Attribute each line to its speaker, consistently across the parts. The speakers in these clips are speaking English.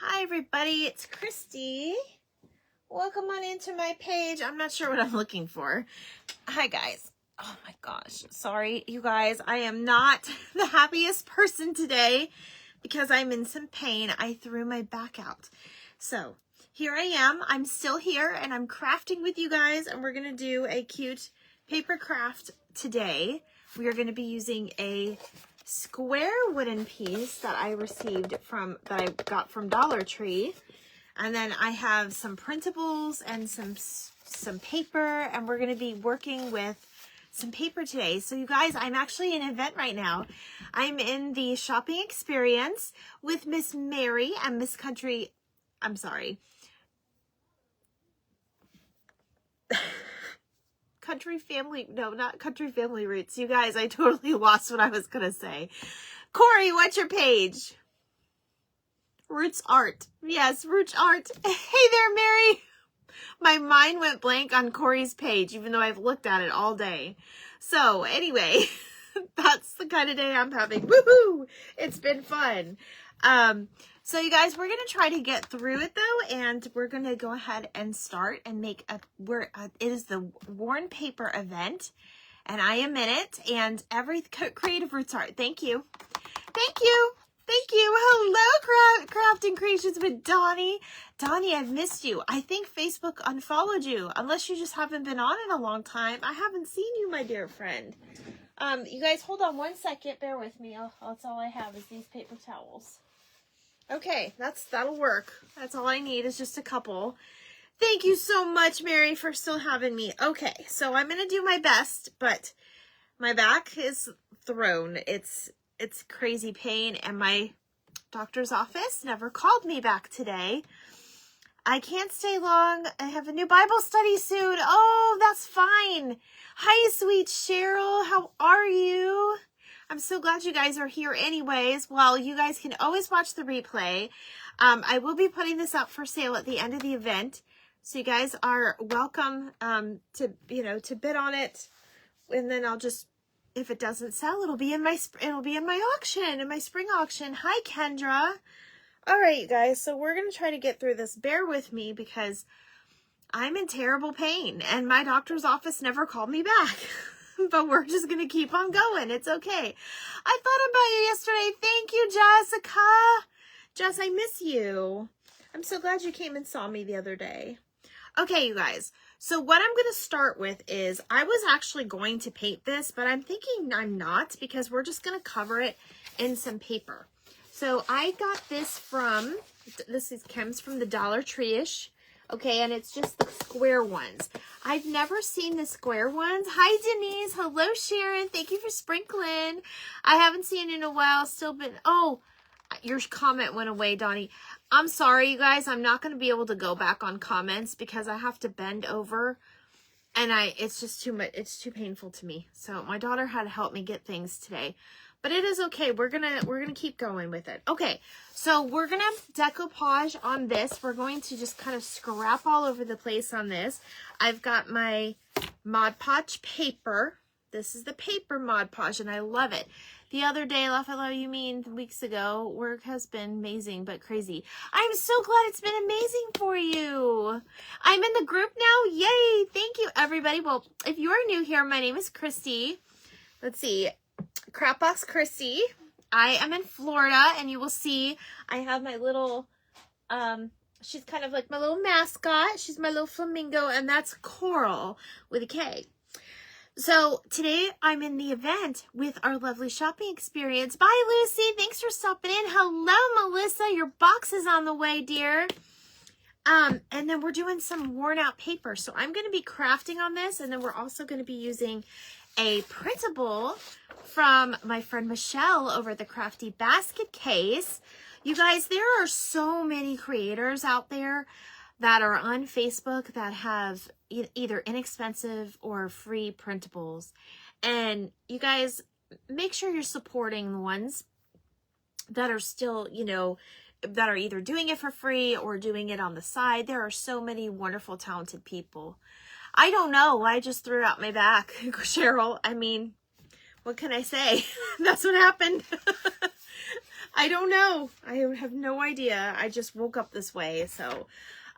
Speaker 1: Hi everybody, it's Christy. Welcome on into my page. I'm not sure what I'm looking for. Hi guys. Oh my gosh. Sorry, you guys. I am not the happiest person today because I'm in some pain. I threw my back out. So here I am. I'm still here and I'm crafting with you guys, and we're going to do a cute paper craft today. We are going to be using a square wooden piece that I got from Dollar Tree. And then I have some printables and some paper, and we're going to be working with some paper today. So you guys, I'm actually in an event right now. I'm in the shopping experience with Miss Mary and Miss Country. I'm sorry. Country Family. No, not Country Family Roots. You guys, I totally lost what I was going to say. Corey, what's your page? Roots Art. Yes, Roots Art. Hey there, Mary. My mind went blank on Corey's page, even though I've looked at it all day. So anyway, that's the kind of day I'm having. Woohoo! It's been fun. So you guys, we're going to try to get through it though, and we're going to go ahead and start and make it is the Worn Paper event, and I am in it, and every creative Roots Art. Thank you. Thank you. Thank you. Hello, Crafting Creations with Donnie. Donnie, I've missed you. I think Facebook unfollowed you, unless you just haven't been on in a long time. I haven't seen you, my dear friend. You guys, hold on one second. Bear with me. That's all I have is these paper towels. Okay, that'll work. That's all I need is just a couple. Thank you so much, Mary, for still having me. Okay, so I'm going to do my best, but my back is thrown. It's crazy pain, and my doctor's office never called me back today. I can't stay long. I have a new Bible study soon. Oh, that's fine. Hi, sweet Cheryl. How are you? I'm so glad you guys are here anyways. Well, you guys can always watch the replay. I will be putting this up for sale at the end of the event. So you guys are welcome to bid on it. And then I'll just, if it doesn't sell, it'll be in my auction, in my spring auction. Hi, Kendra. All right, you guys. So we're going to try to get through this. Bear with me because I'm in terrible pain and my doctor's office never called me back. But we're just going to keep on going. It's okay. I thought about you yesterday. Thank you, Jessica. Jess, I miss you. I'm so glad you came and saw me the other day. Okay, you guys. So what I'm going to start with is, I was actually going to paint this, but I'm thinking I'm not, because we're just going to cover it in some paper. So I got this comes from the Dollar Tree-ish. Okay, and it's just the square ones. I've never seen the square ones. Hi, Denise. Hello, Sharon. Thank you for sprinkling. I haven't seen it in a while. Still been... Oh, your comment went away, Donnie. I'm sorry, you guys. I'm not going to be able to go back on comments because I have to bend over. And it's just too much. It's too painful to me. So my daughter had to help me get things today. But it is okay. We're gonna keep going with it. Okay, so we're gonna decoupage on this. We're going to just kind of scrap all over the place on this. I've got my Mod Podge paper. This is the paper Mod Podge, and I love it. The other day, weeks ago, work has been amazing but crazy. I'm so glad it's been amazing for you. I'm in the group now. Yay! Thank you, everybody. Well, if you are new here, my name is Christy. Let's see. Crapbox Christy. I am in Florida, and you will see I have my little, she's kind of like my little mascot. She's my little flamingo, and that's Coral with a K. So today I'm in the event with our lovely shopping experience. Bye, Lucy. Thanks for stopping in. Hello, Melissa. Your box is on the way, dear. And then we're doing some worn out paper. So I'm going to be crafting on this, and then we're also going to be using a printable from my friend Michelle over at the Crafty Basket Case. You guys, there are so many creators out there that are on Facebook that have either inexpensive or free printables. And you guys, make sure you're supporting the ones that are still, that are either doing it for free or doing it on the side. There are so many wonderful, talented people. I don't know. I just threw out my back, Cheryl. I mean, what can I say? That's what happened. I don't know. I have no idea. I just woke up this way. So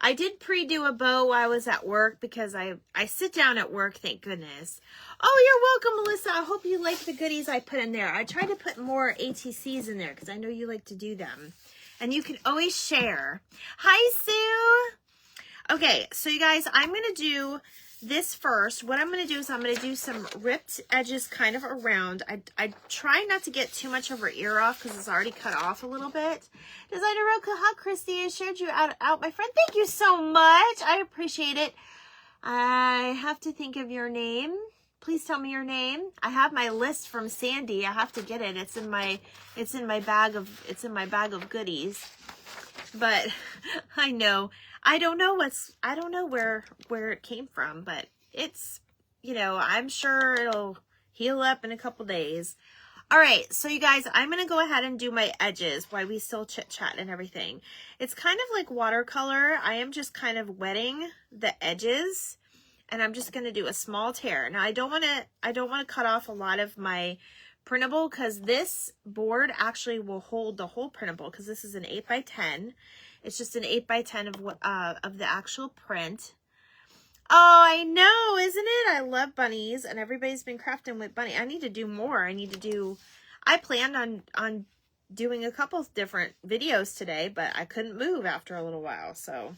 Speaker 1: I did pre-do a bow while I was at work because I sit down at work, thank goodness. Oh, you're welcome, Melissa. I hope you like the goodies I put in there. I tried to put more ATCs in there because I know you like to do them. And you can always share. Hi, Sue. Okay, so you guys, I'm going to do this first. What I'm going to do is I'm going to do some ripped edges kind of around. I try not to get too much of her ear off because it's already cut off a little bit. Designer Roka, hi, Christy. I shared you out, my friend. Thank you so much. I appreciate it. I have to think of your name. Please tell me your name. I have my list from Sandy. I have to get it. It's in my bag of goodies. But I know. I don't know where it came from, but it's, you know, I'm sure it'll heal up in a couple days. All right, so you guys, I'm going to go ahead and do my edges while we still chit chat and everything. It's kind of like watercolor. I am just kind of wetting the edges, and I'm just going to do a small tear. Now, I don't want to cut off a lot of my printable because this board actually will hold the whole printable because this is an 8x10. It's just an 8x10 of the actual print. Oh, I know, isn't it? I love bunnies, and everybody's been crafting with bunny. I need to do more. I planned on doing a couple different videos today, but I couldn't move after a little while, so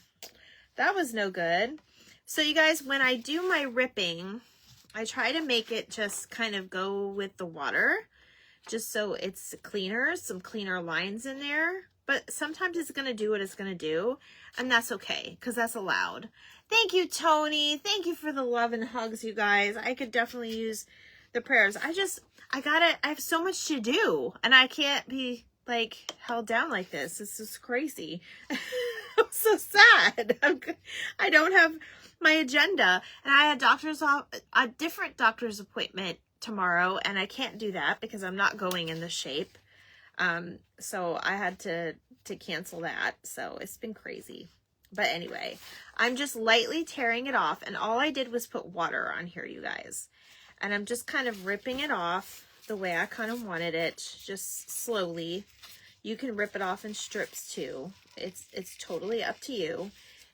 Speaker 1: that was no good. So you guys, when I do my ripping, I try to make it just kind of go with the water, just so it's cleaner, some cleaner lines in there. But sometimes it's going to do what it's going to do, and that's okay, because that's allowed. Thank you, Tony. Thank you for the love and hugs, you guys. I could definitely use the prayers. I have so much to do, and I can't be, like, held down like this. This is crazy. I'm so sad. I don't have my agenda, and I had a different doctor's appointment tomorrow, and I can't do that because I'm not going in the shape. So I had to cancel that. So it's been crazy. But anyway, I'm just lightly tearing it off, and all I did was put water on here, you guys. And I'm just kind of ripping it off the way I kind of wanted it, just slowly. You can rip it off in strips too. It's totally up to you.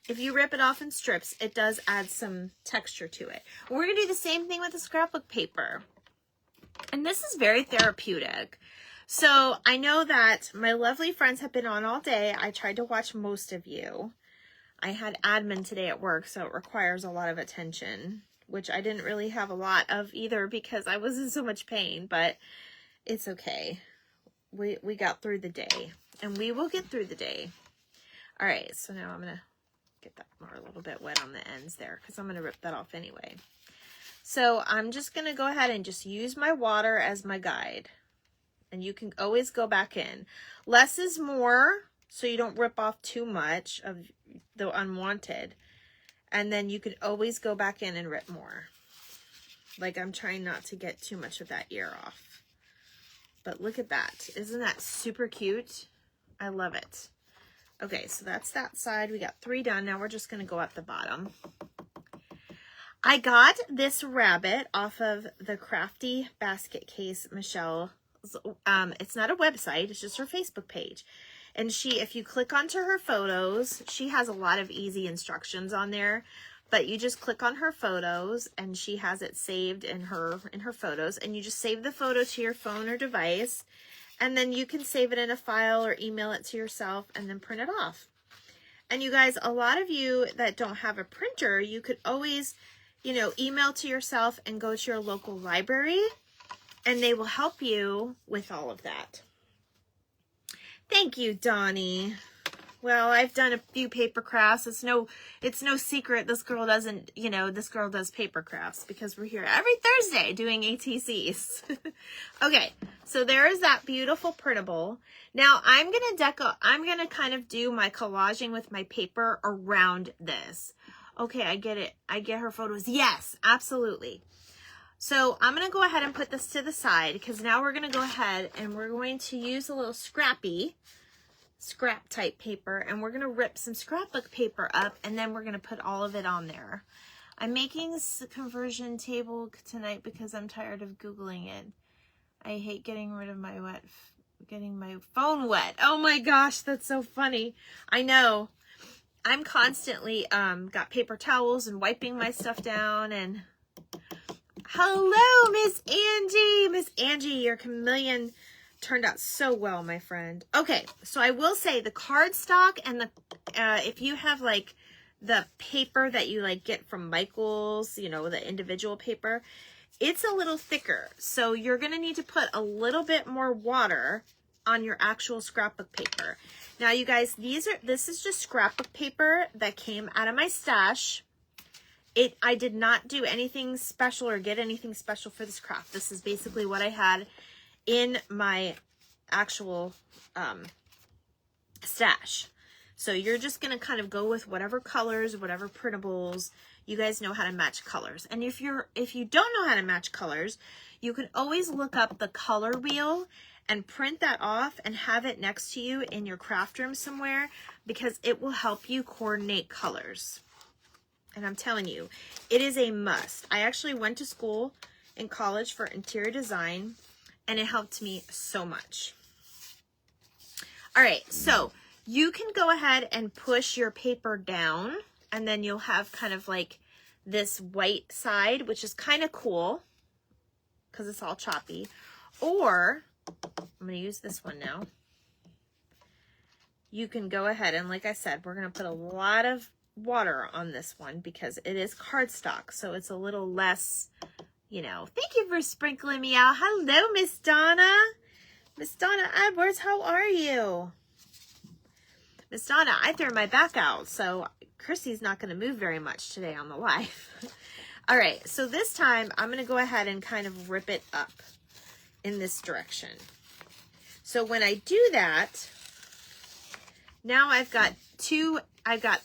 Speaker 1: If you rip it off in strips, it does add some texture to it. We're going to do the same thing with the scrapbook paper. And this is very therapeutic. So I know that my lovely friends have been on all day. I tried to watch most of you. I had admin today at work, so it requires a lot of attention, which I didn't really have a lot of either because I was in so much pain, but it's okay. We got through the day, and we will get through the day. All right, so now I'm going to get that more a little bit wet on the ends there because I'm going to rip that off anyway. So I'm just going to go ahead and just use my water as my guide. And you can always go back in. Less is more, so you don't rip off too much of the unwanted. And then you could always go back in and rip more. Like, I'm trying not to get too much of that ear off. But look at that. Isn't that super cute? I love it. Okay, so that's that side. We got 3 done. Now we're just going to go at the bottom. I got this rabbit off of the Crafty Basket Case Michelle. It's not a website, it's just her Facebook page. And if you click onto her photos, she has a lot of easy instructions on there, but you just click on her photos and she has it saved in her photos, and you just save the photo to your phone or device, and then you can save it in a file or email it to yourself and then print it off. And you guys, a lot of you that don't have a printer, you could always, you know, email to yourself and go to your local library, and they will help you with all of that. Thank you, Donnie. Well, I've done a few paper crafts. It's no secret this girl doesn't, you know, this girl does paper crafts because we're here every Thursday doing ATCs. Okay, so there is that beautiful printable. Now I'm gonna kind of do my collaging with my paper around this. Okay, I get it. I get her photos. Yes, absolutely. So I'm going to go ahead and put this to the side because now we're going to go ahead and we're going to use a little scrap type paper, and we're going to rip some scrapbook paper up, and then we're going to put all of it on there. I'm making this conversion table tonight because I'm tired of Googling it. I hate getting rid of my getting my phone wet. Oh my gosh, that's so funny. I know. I'm constantly got paper towels and wiping my stuff down. And hello, Miss Angie. Miss Angie, your chameleon turned out so well, my friend. Okay, so I will say the cardstock and the if you have like the paper that you like get from Michael's, you know, the individual paper, it's a little thicker. So you're going to need to put a little bit more water on your actual scrapbook paper. Now, you guys, this is just scrapbook paper that came out of my stash. I did not do anything special or get anything special for this craft. This is basically what I had in my actual stash. So you're just going to kind of go with whatever colors, whatever printables. You guys know how to match colors. And if you don't know how to match colors, you can always look up the color wheel and print that off and have it next to you in your craft room somewhere, because it will help you coordinate colors. And I'm telling you, it is a must. I actually went to school in college for interior design, and it helped me so much. All right, so you can go ahead and push your paper down, and then you'll have kind of like this white side, which is kind of cool because it's all choppy. Or I'm going to use this one now. You can go ahead and, like I said, we're going to put a lot of water on this one because it is cardstock, so it's a little less, you know. Thank you for sprinkling me out. Hello, Miss Donna. Miss Donna Edwards, how are you? Miss Donna, I threw my back out, so Chrissy's not going to move very much today on the live. All right, so this time I'm going to go ahead and kind of rip it up in this direction. So when I do that, now I've got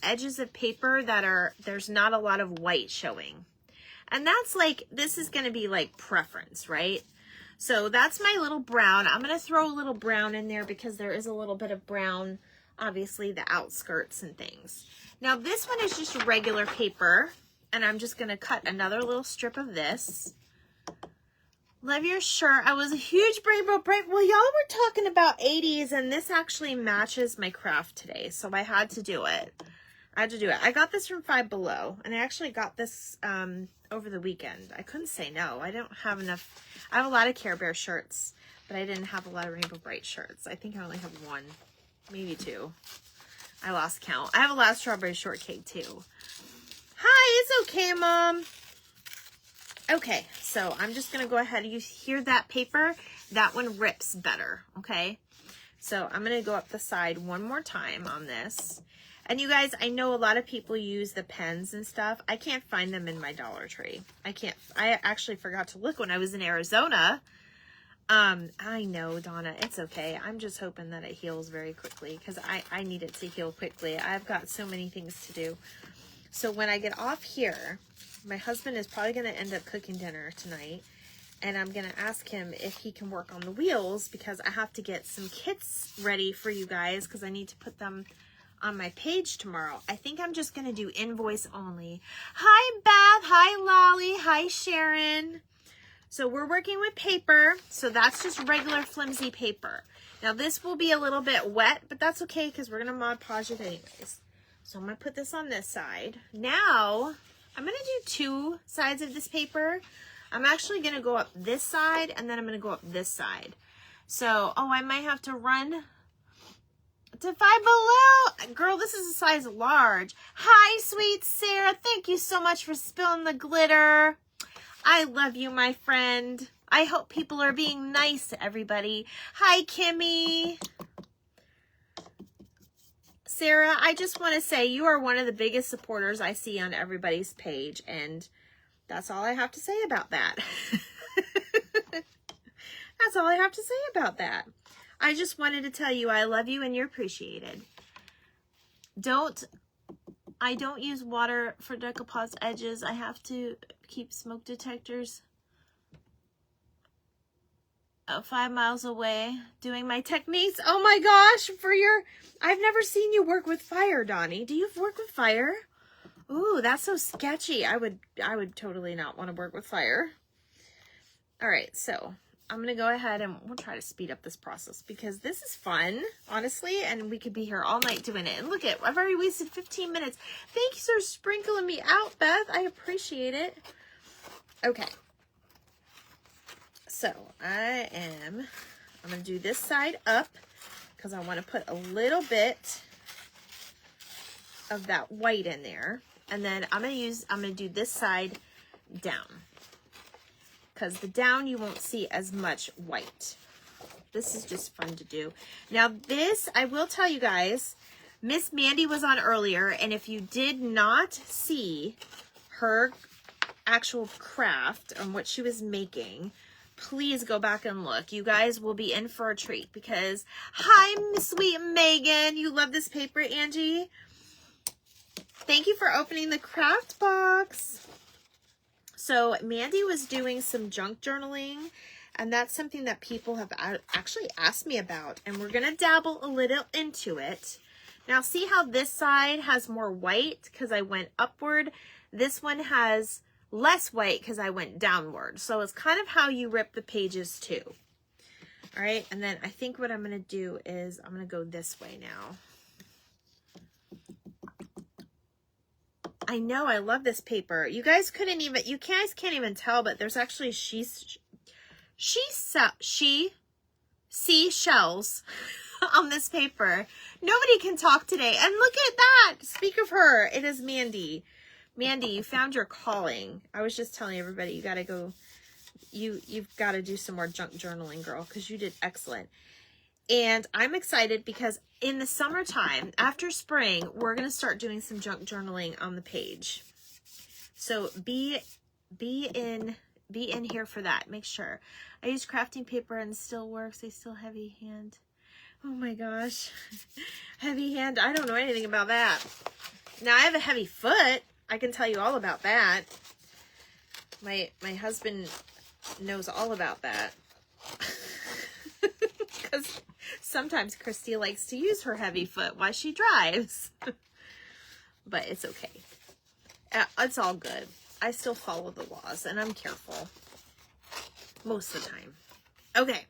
Speaker 1: edges of paper that there's not a lot of white showing. And that's like, this is going to be like preference, right? So that's my little brown. I'm going to throw a little brown in there because there is a little bit of brown, obviously the outskirts and things. Now this one is just regular paper, and I'm just going to cut another little strip of this. Love your shirt. I was a huge Rainbow Bright. Well, y'all were talking about 80s, and this actually matches my craft today, so I had to do it. I got this from Five Below, and I actually got this over the weekend. I couldn't say no. I don't have enough. I have a lot of Care Bear shirts, but I didn't have a lot of Rainbow Bright shirts. I think I only have one, maybe two. I lost count. I have a lot of Strawberry Shortcake too. Hi, it's okay, Mom. Okay, so I'm just going to go ahead. You hear that paper? That one rips better, okay? So I'm going to go up the side one more time on this. And you guys, I know a lot of people use the pens and stuff. I can't find them in my Dollar Tree. I actually forgot to look when I was in Arizona. I know, Donna, it's okay. I'm just hoping that it heals very quickly because I need it to heal quickly. I've got so many things to do. So when I get off here, my husband is probably going to end up cooking dinner tonight, and I'm going to ask him if he can work on the wheels because I have to get some kits ready for you guys because I need to put them on my page tomorrow. I think I'm just going to do invoice only. Hi, Beth. Hi, Lolly. Hi, Sharon. So we're working with paper, so that's just regular flimsy paper. Now this will be a little bit wet, but that's okay because we're going to Mod Podge it anyways. So I'm going to put this on this side. Now I'm going to do two sides of this paper. I'm actually going to go up this side, and then I'm going to go up this side. So, oh, I might have to run to Five Below. Girl, this is a size large. Hi, sweet Sarah. Thank you so much for spilling the glitter. I love you, my friend. I hope people are being nice to everybody. Hi, Kimmy. Sarah, I just want to say you are one of the biggest supporters I see on everybody's page, and that's all I have to say about that. That's all I have to say about that. I just wanted to tell you I love you and you're appreciated. I don't use water for decoupage edges. I have to keep smoke detectors 5 miles away doing my techniques. Oh my gosh, I've never seen you work with fire, Donnie. Do you work with fire? Ooh, that's so sketchy. I would totally not want to work with fire. All right, so I'm going to go ahead and we'll try to speed up this process because this is fun, honestly, and we could be here all night doing it. And look at, I've already wasted 15 minutes. Thank you for sprinkling me out, Beth. I appreciate it. Okay. So I'm going to do this side up because I want to put a little bit of that white in there. And then I'm going to do this side down. Because the down you won't see as much white. This is just fun to do. Now this, I will tell you guys, Miss Mandy was on earlier, and if you did not see her actual craft and what she was making, please go back and look. You guys will be in for a treat because, hi, Miss Sweet Megan. You love this paper, Angie. Thank you for opening the craft box. So Mandy was doing some junk journaling, and that's something that people have actually asked me about, and we're going to dabble a little into it. Now see how this side has more white because I went upward. This one has less white because I went downward. So it's kind of how you rip the pages too. All right, and then I think what I'm going to do is I'm going to go this way now. I know, I love this paper. You guys can't even tell, but there's actually seashells on this paper. Nobody can talk today. And look at that. Speak of her. It is Mandy. Mandy, you found your calling. I was just telling everybody you got to go. You've got to do some more junk journaling, girl, because you did excellent. And I'm excited because in the summertime, after spring, we're going to start doing some junk journaling on the page. So be in here for that. Make sure. I use crafting paper and still works. I still heavy hand. Oh my gosh. Heavy hand. I don't know anything about that. Now I have a heavy foot. I can tell you all about that. My husband knows all about that. Because sometimes Christy likes to use her heavy foot while she drives. But it's okay. It's all good. I still follow the laws and I'm careful. Most of the time. Okay.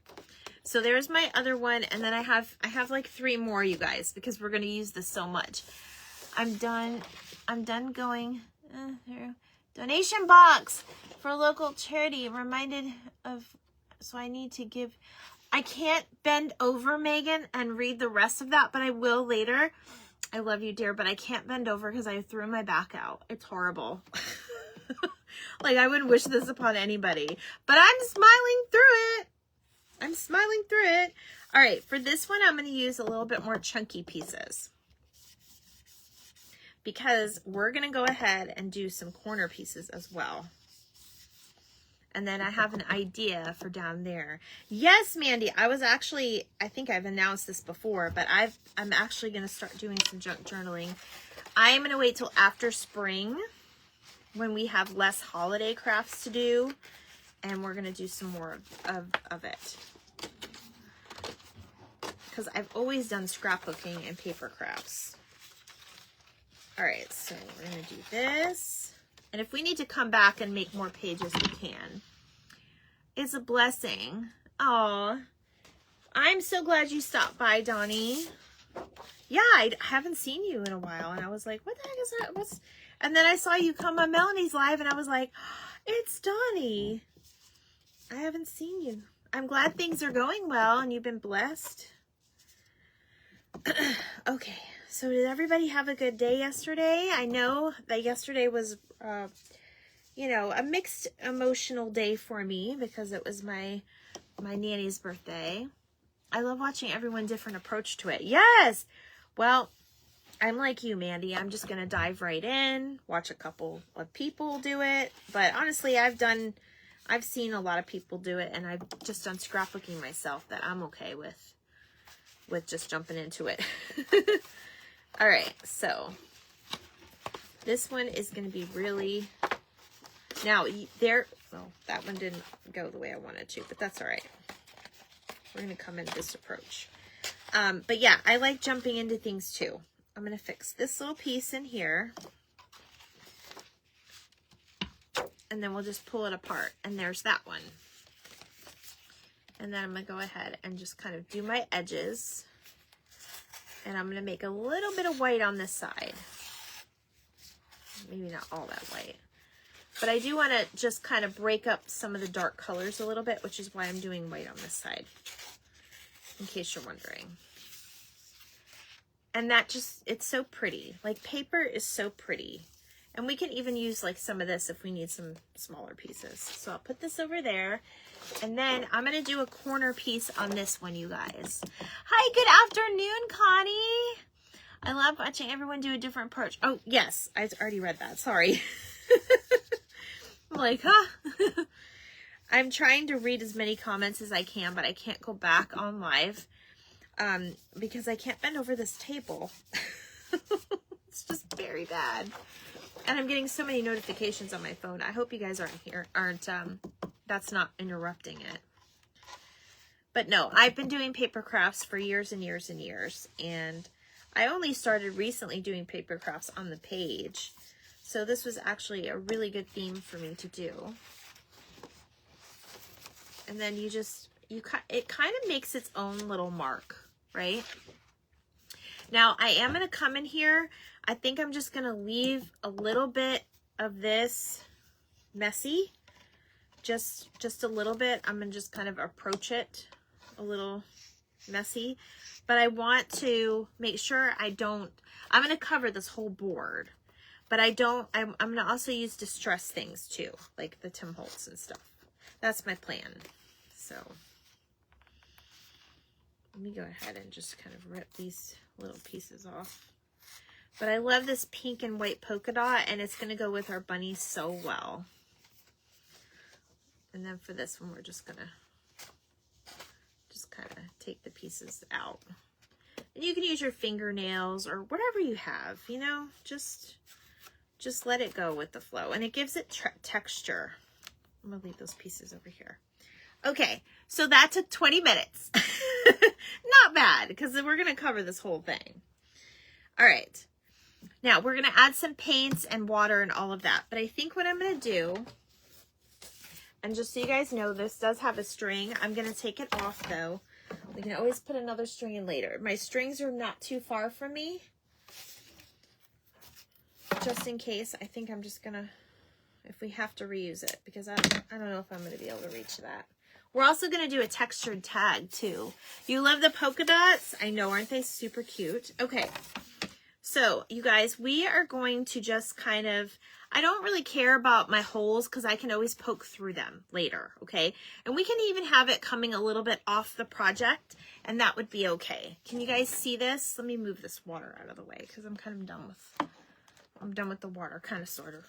Speaker 1: So there's my other one. And then I have like 3 more, you guys, because we're going to use this so much. I'm done going through. Donation box for local charity. Reminded of, so I need to give. I can't bend over, Megan, and read the rest of that, but I will later. I love you, dear, but I can't bend over because I threw my back out. It's horrible. Like, I wouldn't wish this upon anybody, but I'm smiling through it. I'm smiling through it. All right, for this one, I'm going to use a little bit more chunky pieces because we're going to go ahead and do some corner pieces as well. And then I have an idea for down there. Yes, Mandy, I think I've announced this before, but I'm actually going to start doing some junk journaling. I'm going to wait till after spring when we have less holiday crafts to do, and we're going to do some more of it. Because I've always done scrapbooking and paper crafts. All right, so we're going to do this. And if we need to come back and make more pages, we can. It's a blessing. Oh, I'm so glad you stopped by, Donnie. Yeah, I haven't seen you in a while. And I was like, what the heck is that? And then I saw you come on Melanie's live and I was like, it's Donnie. I haven't seen you. I'm glad things are going well and you've been blessed. Okay. So did everybody have a good day yesterday? I know that yesterday was, you know, a mixed emotional day for me because it was my nanny's birthday. I love watching everyone different approach to it. Yes. Well, I'm like you, Mandy. I'm just going to dive right in, watch a couple of people do it. But honestly, I've seen a lot of people do it and I've just done scrapbooking myself that I'm okay with just jumping into it. All right, so this one is going to be really, now well, that one didn't go the way I wanted to, but that's all right. We're going to come in this approach. But yeah, I like jumping into things too. I'm going to fix this little piece in here. And then we'll just pull it apart. And there's that one. And then I'm going to go ahead and just kind of do my edges. And I'm going to make a little bit of white on this side. Maybe not all that white. But I do want to just kind of break up some of the dark colors a little bit, which is why I'm doing white on this side, in case you're wondering. And that just, it's so pretty. Like, paper is so pretty. And we can even use like some of this if we need some smaller pieces. So I'll put this over there. And then I'm going to do a corner piece on this one, you guys. Hi, good afternoon, Connie. I love watching everyone do a different approach. Oh, yes, I already read that. Sorry. I'm like, huh? I'm trying to read as many comments as I can, but I can't go back on live because I can't bend over this table. It's just very bad. And I'm getting so many notifications on my phone. I hope you guys aren't that's not interrupting it. But no, I've been doing paper crafts for years and years and years. And I only started recently doing paper crafts on the page. So this was actually a really good theme for me to do. And then it kind of makes its own little mark, right? Now I am going to come in here. I think I'm just going to leave a little bit of this messy. Just a little bit. I'm going to just kind of approach it a little messy. But I want to make sure I'm going to cover this whole board. But I'm going to also use distress things too, like the Tim Holtz and stuff. That's my plan. So let me go ahead and just kind of rip these little pieces off. But I love this pink and white polka dot, and it's going to go with our bunny so well. And then for this one, we're just going to just kind of take the pieces out. And you can use your fingernails or whatever you have, you know, just let it go with the flow. And it gives it texture. I'm going to leave those pieces over here. Okay, so that took 20 minutes. Not bad, because we're going to cover this whole thing. All right. Now, we're going to add some paints and water and all of that. But I think what I'm going to do, and just so you guys know, this does have a string. I'm going to take it off, though. We can always put another string in later. My strings are not too far from me. Just in case, I think I'm just going to, if we have to reuse it, because I don't know if I'm going to be able to reach that. We're also going to do a textured tag, too. You love the polka dots? I know, aren't they super cute? Okay. So, you guys, we are going to just kind of, I don't really care about my holes because I can always poke through them later, okay? And we can even have it coming a little bit off the project, and that would be okay. Can you guys see this? Let me move this water out of the way because I'm kind of done with the water, kind of, sort of.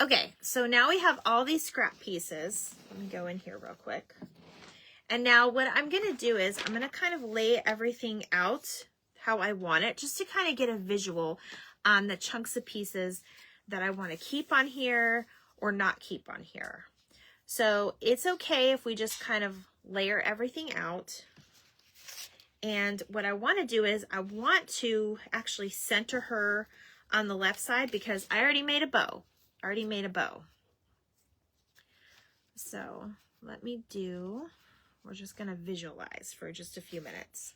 Speaker 1: Okay, so now we have all these scrap pieces. Let me go in here real quick. And now what I'm going to do is I'm going to kind of lay everything out how I want it, just to kind of get a visual on the chunks of pieces that I want to keep on here or not keep on here. So it's okay if we just kind of layer everything out. And what I want to do is I want to actually center her on the left side because I already made a bow. So let me we're just going to visualize for just a few minutes.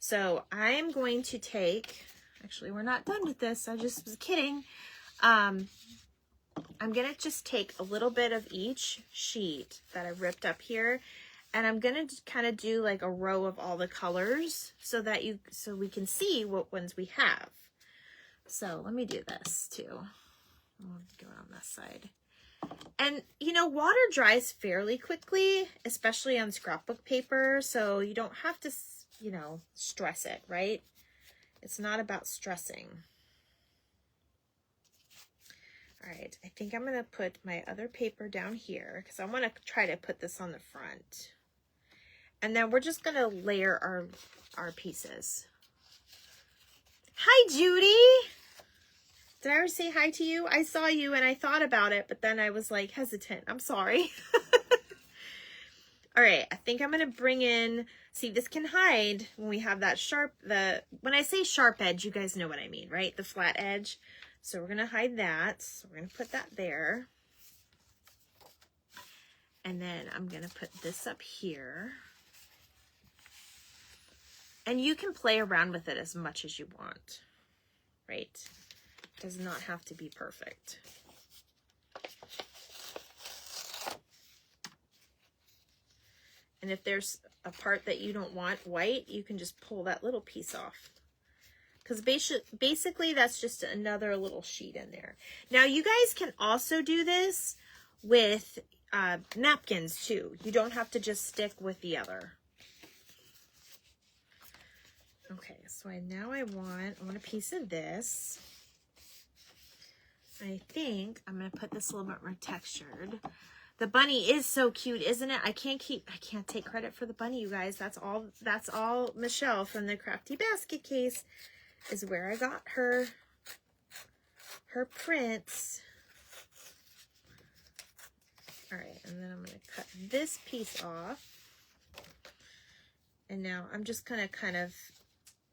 Speaker 1: So I'm going to take, actually we're not done with this, I just was kidding. I'm going to just take a little bit of each sheet that I ripped up here, and I'm going to kind of do like a row of all the colors so we can see what ones we have. So let me do this too. I'll go on this side. And you know, water dries fairly quickly, especially on scrapbook paper, so you don't have to, you know, stress it, right? It's not about stressing. All right, I think I'm going to put my other paper down here because I want to try to put this on the front. And then we're just going to layer our pieces. Hi, Judy. Did I ever say hi to you? I saw you and I thought about it, but then I was like hesitant. I'm sorry. All right, I think I'm going to bring in, see, this can hide when we have that sharp, when I say sharp edge, you guys know what I mean, right? The flat edge. So we're going to hide that. So we're going to put that there. And then I'm going to put this up here. And you can play around with it as much as you want, right? It does not have to be perfect. And if there's a part that you don't want white, you can just pull that little piece off. Because basically that's just another little sheet in there. Now you guys can also do this with napkins too. You don't have to just stick with the other. Okay, so now I want a piece of this. I think I'm going to put this a little bit more textured. The bunny is so cute, isn't it? I can't take credit for the bunny, you guys. That's all Michelle from the Crafty Basket Case is where I got her prints. All right, and then I'm going to cut this piece off. And now I'm just going to kind of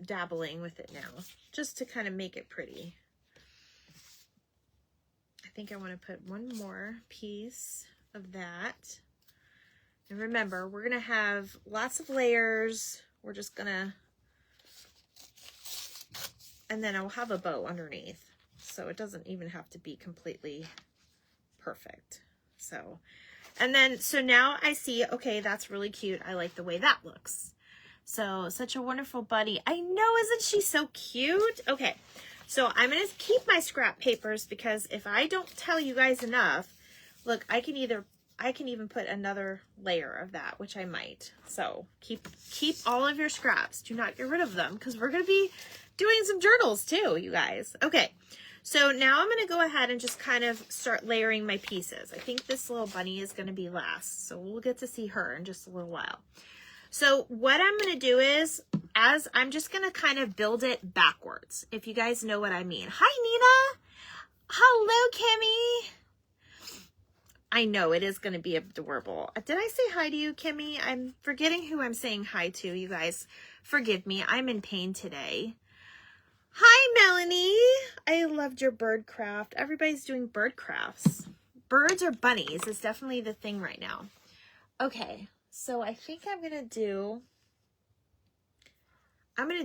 Speaker 1: dabbling with it now, just to kind of make it pretty. I think I want to put one more piece of that. And remember, we're going to have lots of layers. We're just going to, and then I'll have a bow underneath. So it doesn't even have to be completely perfect. So, and then, so now I see, okay, that's really cute. I like the way that looks. So, such a wonderful bunny. I know, isn't she so cute? Okay, so I'm going to keep my scrap papers because if I don't tell you guys enough, look, I can even put another layer of that, which I might. So, keep all of your scraps. Do not get rid of them because we're going to be doing some journals too, you guys. Okay, so now I'm going to go ahead and just kind of start layering my pieces. I think this little bunny is going to be last, so we'll get to see her in just a little while. So what I'm going to do is, as I'm just going to kind of build it backwards, if you guys know what I mean. Hi, Nina. Hello, Kimmy. I know it is going to be adorable. Did I say hi to you, Kimmy? I'm forgetting who I'm saying hi to, you guys. Forgive me. I'm in pain today. Hi, Melanie. I loved your bird craft. Everybody's doing bird crafts. Birds or bunnies is definitely the thing right now. Okay. So I think I'm going to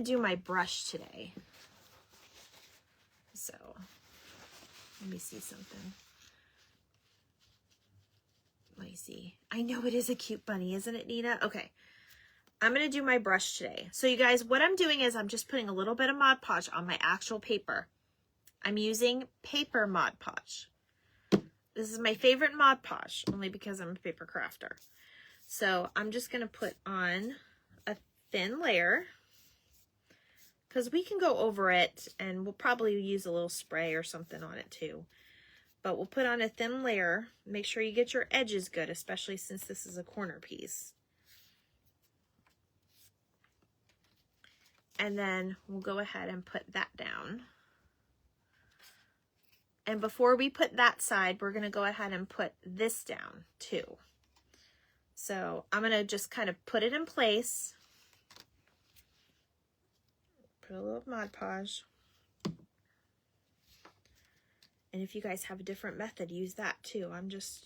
Speaker 1: do my brush today. So let me see something. Let me see. I know it is a cute bunny, isn't it, Nina? Okay. I'm going to do my brush today. So you guys, what I'm doing is I'm just putting a little bit of Mod Podge on my actual paper. I'm using paper Mod Podge. This is my favorite Mod Podge, only because I'm a paper crafter. So I'm just going to put on a thin layer because we can go over it and we'll probably use a little spray or something on it too. But we'll put on a thin layer. Make sure you get your edges good, especially since this is a corner piece. And then we'll go ahead and put that down. And before we put that side, we're going to go ahead and put this down too. So I'm going to just kind of put it in place. Put a little Mod Podge. And if you guys have a different method, use that too. I'm just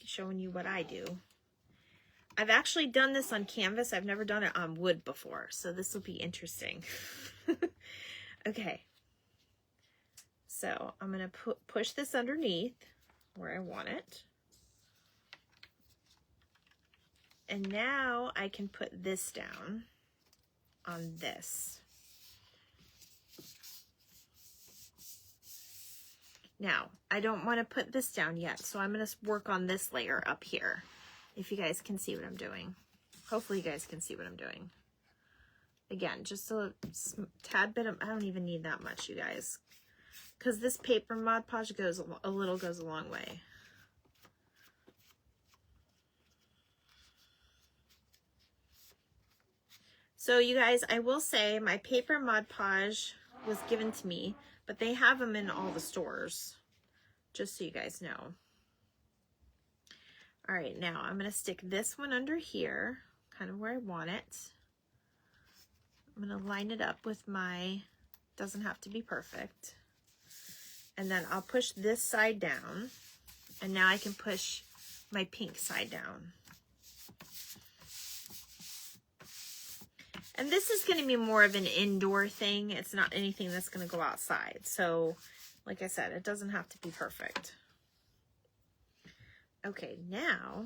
Speaker 1: showing you what I do. I've actually done this on canvas. I've never done it on wood before, so this will be interesting. Okay. So I'm going to push this underneath where I want it. And now I can put this down on this. Now, I don't want to put this down yet, so I'm going to work on this layer up here, if you guys can see what I'm doing. Hopefully you guys can see what I'm doing. Again, just a tad bit of, I don't even need that much, you guys, because this paper Mod Podge goes a long way. So you guys, I will say my paper Mod Podge was given to me, but they have them in all the stores, just so you guys know. All right, now I'm going to stick this one under here, kind of where I want it. I'm going to line it up with my, doesn't have to be perfect. And then I'll push this side down, and now I can push my pink side down. And this is going to be more of an indoor thing. It's not anything that's going to go outside. So, like I said, it doesn't have to be perfect. Okay, now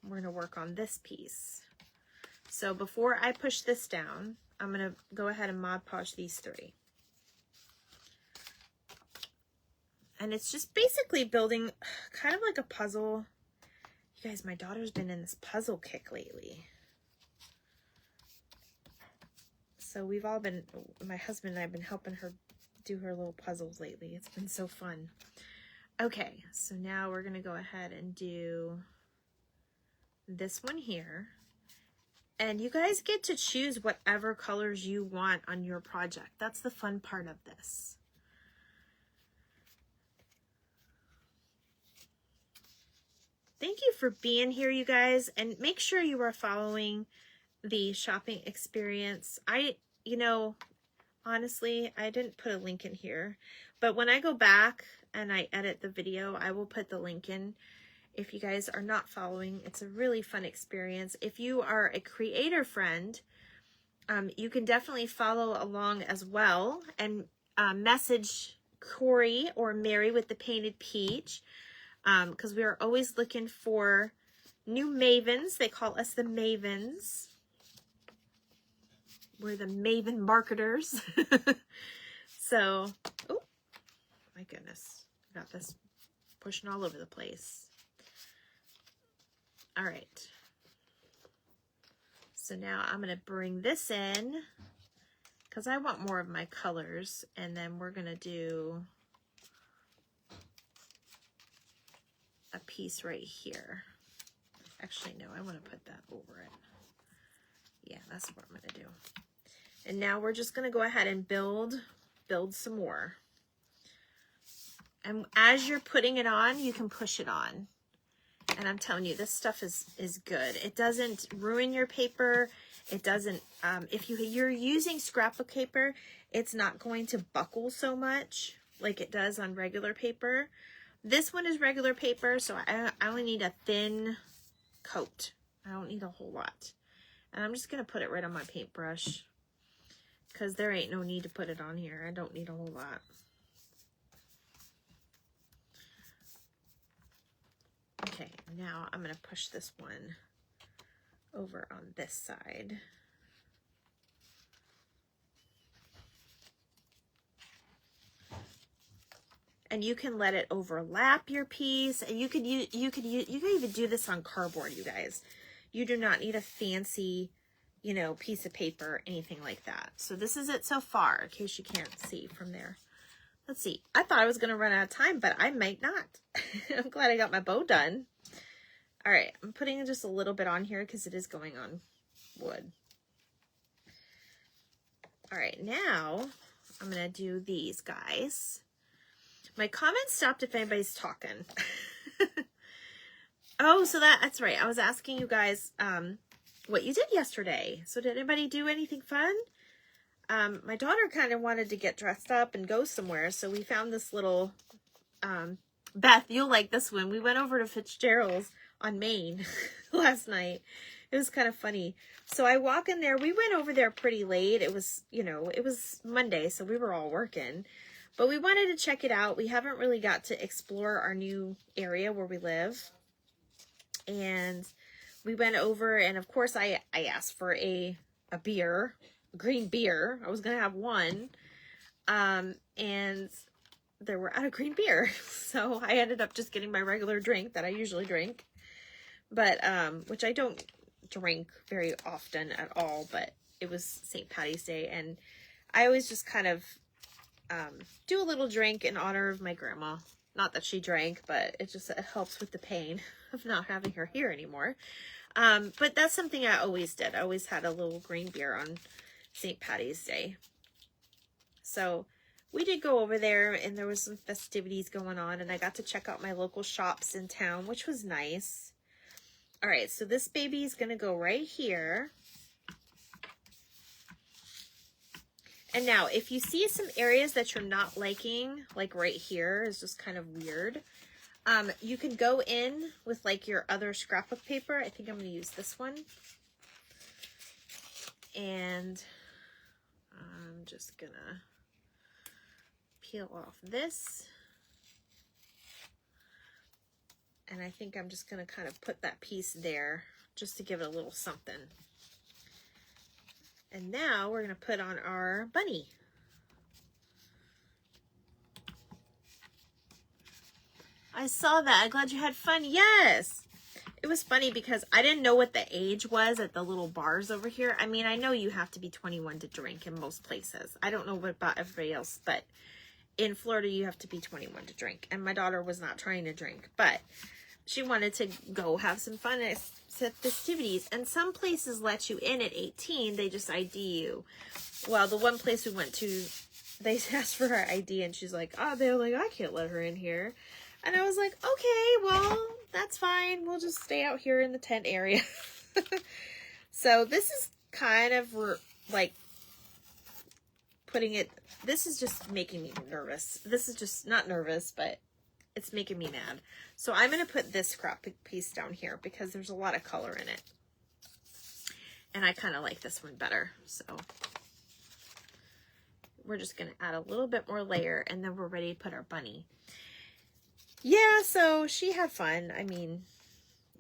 Speaker 1: we're going to work on this piece. So before I push this down, I'm going to go ahead and Mod Podge these three. And it's just basically building kind of like a puzzle. You guys, my daughter's been in this puzzle kick lately. So we've all been, my husband and I have been helping her do her little puzzles lately. It's been so fun. Okay, so now we're going to go ahead and do this one here. And you guys get to choose whatever colors you want on your project. That's the fun part of this. Thank you for being here, you guys. And make sure you are following the shopping experience. You know, honestly, I didn't put a link in here. But when I go back and I edit the video, I will put the link in. If you guys are not following, it's a really fun experience. If you are a creator friend, you can definitely follow along as well and message Corey or Mary with the Painted Peach, because we are always looking for new mavens. They call us the Mavens. We're the Maven marketers. So, oh my goodness, I got this pushing all over the place. All right, so now I'm going to bring this in because I want more of my colors, and then we're going to do a piece right here. Actually, no, I want to put that over it. Yeah, that's what I'm going to do. And now we're just going to go ahead and build some more. And as you're putting it on, you can push it on. And I'm telling you, this stuff is good. It doesn't ruin your paper. It doesn't, if you're using scrapbook paper, it's not going to buckle so much like it does on regular paper. This one is regular paper, so I only need a thin coat. I don't need a whole lot. And I'm just going to put it right on my paintbrush because there ain't no need to put it on here. I don't need a whole lot. Okay, now I'm going to push this one over on this side. And you can let it overlap your piece, and you could even do this on cardboard, you guys. You do not need a fancy, you know, piece of paper or anything like that. So this is it so far, in case you can't see from there. Let's see. I thought I was going to run out of time, but I might not. I'm glad I got my bow done. All right, I'm putting just a little bit on here because it is going on wood. All right, now I'm going to do these guys. My comments stopped if anybody's talking. Oh, so that's right. I was asking you guys what you did yesterday. So did anybody do anything fun? My daughter kind of wanted to get dressed up and go somewhere. So we found this little, Beth, you'll like this one. We went over to Fitzgerald's on Main last night. It was kind of funny. So I walk in there. We went over there pretty late. It was, you know, it was Monday, so we were all working. But we wanted to check it out. We haven't really got to explore our new area where we live. And we went over, and of course I asked for a beer, a green beer. I was going to have one. And they were out of green beer. So I ended up just getting my regular drink that I usually drink. But, which I don't drink very often at all, but it was St. Patty's Day. And I always just kind of do a little drink in honor of my grandma. Not that she drank, but it helps with the pain of not having her here anymore. But that's something I always did. I always had a little green beer on St. Patty's Day. So we did go over there, and there was some festivities going on, and I got to check out my local shops in town, which was nice. All right, so this baby is going to go right here. And now, if you see some areas that you're not liking, like right here is just kind of weird, You can go in with like your other scrapbook paper. I think I'm going to use this one. And I'm just going to peel off this. And I think I'm just going to kind of put that piece there just to give it a little something. And now we're going to put on our bunny. I saw that. I'm glad you had fun. Yes. It was funny because I didn't know what the age was at the little bars over here. I mean, I know you have to be 21 to drink in most places. I don't know what about everybody else, but in Florida, you have to be 21 to drink. And my daughter was not trying to drink, but she wanted to go have some fun at festivities. And some places let you in at 18. They just ID you. Well, the one place we went to, they asked for her ID and she's like, oh, they're like, I can't let her in here. And I was like, okay, well, that's fine. We'll just stay out here in the tent area. So this is kind of like putting it, this is just making me nervous. This is just not nervous, but it's making me mad. So I'm going to put this scrap piece down here because there's a lot of color in it. And I kind of like this one better. So we're just going to add a little bit more layer and then we're ready to put our bunny. Yeah, so she had fun. I mean,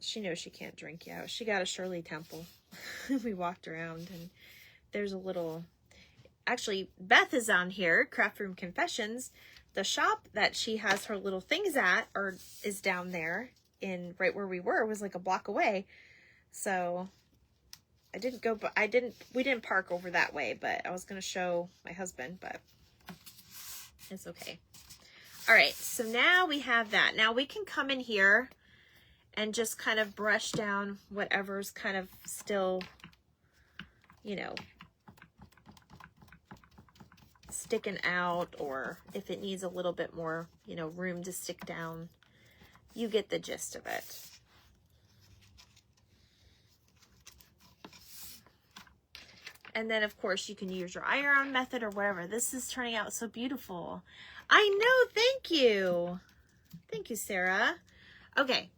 Speaker 1: she knows she can't drink yet. She got a Shirley Temple. We walked around and there's a little, actually Beth is on here, Craft Room Confessions. The shop that she has her little things at or is down there in right where we were, was like a block away. So I didn't go, but we didn't park over that way, but I was going to show my husband, but it's okay. All right, so now we have that. Now we can come in here and just kind of brush down whatever's kind of still, you know, sticking out, or if it needs a little bit more, you know, room to stick down. You get the gist of it. And then, of course, you can use your iron method or whatever. This is turning out so beautiful. I know, thank you. Thank you, Sarah. Okay,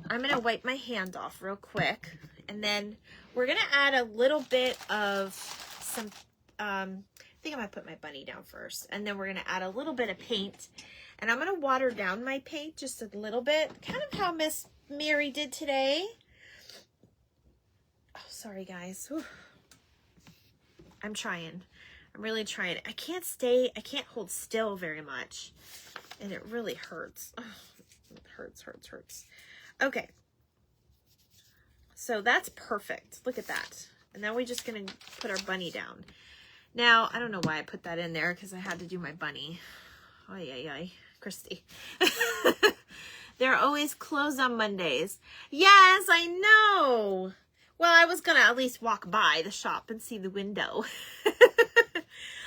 Speaker 1: I'm going to wipe my hand off real quick. And then we're going to add a little bit of some, I think I'm going to put my bunny down first. And then we're going to add a little bit of paint. And I'm going to water down my paint just a little bit. Kind of how Miss Mary did today. Oh, sorry, guys. Whew. I'm trying. I'm really trying. I can't hold still very much. And it really hurts. Oh, it hurts. Okay. So that's perfect. Look at that. And now we're just going to put our bunny down. Now, I don't know why I put that in there because I had to do my bunny. Ay, Christy. They're always closed on Mondays. Yes, I know. Well, I was going to at least walk by the shop and see the window.